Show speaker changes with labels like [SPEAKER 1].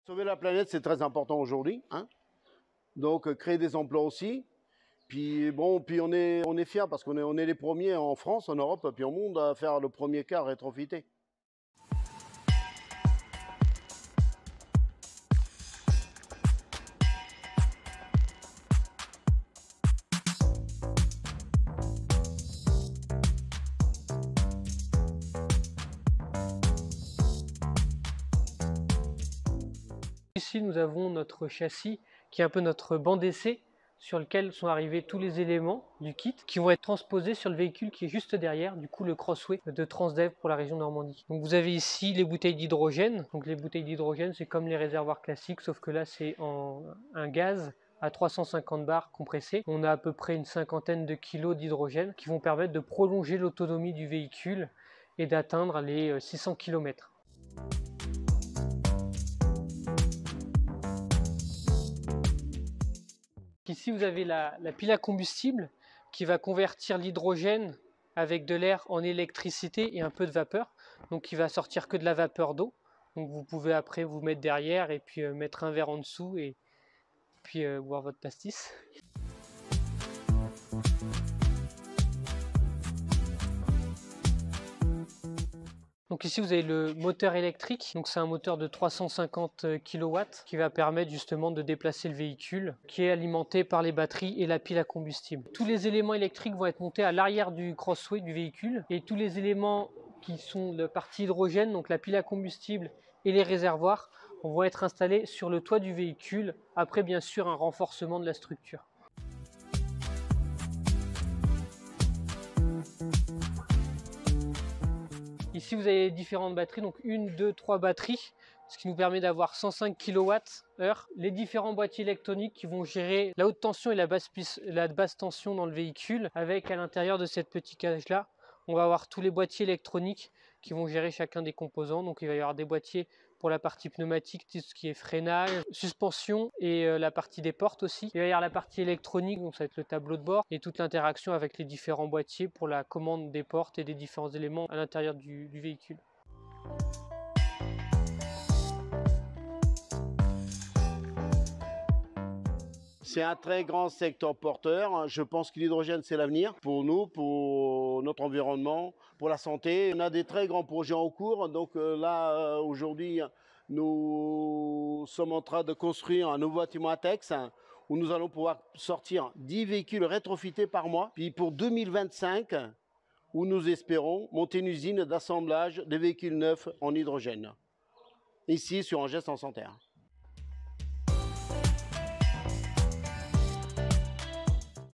[SPEAKER 1] Sauver la planète, c'est très important aujourd'hui, hein. Donc, créer des emplois aussi. Puis bon, puis on est fiers parce on est les premiers en France, en Europe, puis au monde à faire le premier car rétrofité.
[SPEAKER 2] Ici, nous avons notre châssis qui est un peu notre banc d'essai sur lequel sont arrivés tous les éléments du kit qui vont être transposés sur le véhicule qui est juste derrière, du coup le Crossway de Transdev pour la région Normandie. Donc vous avez ici les bouteilles d'hydrogène. Donc les bouteilles d'hydrogène, c'est comme les réservoirs classiques, sauf que là c'est en un gaz à 350 bars compressés. On a à peu près une cinquantaine de kilos d'hydrogène qui vont permettre de prolonger l'autonomie du véhicule et d'atteindre les 600 km. Ici, vous avez la pile à combustible qui va convertir l'hydrogène avec de l'air en électricité et un peu de vapeur. Donc, il va sortir que de la vapeur d'eau. Donc, vous pouvez après vous mettre derrière et puis mettre un verre en dessous et puis boire votre pastis. Donc ici vous avez le moteur électrique, donc c'est un moteur de 350 kW qui va permettre justement de déplacer le véhicule, qui est alimenté par les batteries et la pile à combustible. Tous les éléments électriques vont être montés à l'arrière du Crossway du véhicule et tous les éléments qui sont de partie hydrogène, donc la pile à combustible et les réservoirs, vont être installés sur le toit du véhicule, après bien sûr un renforcement de la structure. Ici, vous avez différentes batteries, donc 1, 2, 3 batteries, ce qui nous permet d'avoir 105 kWh. Les différents boîtiers électroniques qui vont gérer la haute tension et la basse tension dans le véhicule. Avec à l'intérieur de cette petite cage-là, on va avoir tous les boîtiers électroniques qui vont gérer chacun des composants. Donc il va y avoir des boîtiers pour la partie pneumatique, tout ce qui est freinage, suspension et la partie des portes aussi. Il va y avoir la partie électronique, donc ça va être le tableau de bord et toute l'interaction avec les différents boîtiers pour la commande des portes et des différents éléments à l'intérieur du véhicule.
[SPEAKER 1] C'est un très grand secteur porteur. Je pense que l'hydrogène, c'est l'avenir pour nous, pour notre environnement, pour la santé. On a des très grands projets en cours. Donc là, aujourd'hui, nous sommes en train de construire un nouveau bâtiment ATEX où nous allons pouvoir sortir 10 véhicules rétrofités par mois. Puis pour 2025, où nous espérons monter une usine d'assemblage de véhicules neufs en hydrogène, ici sur Angers en Santerre.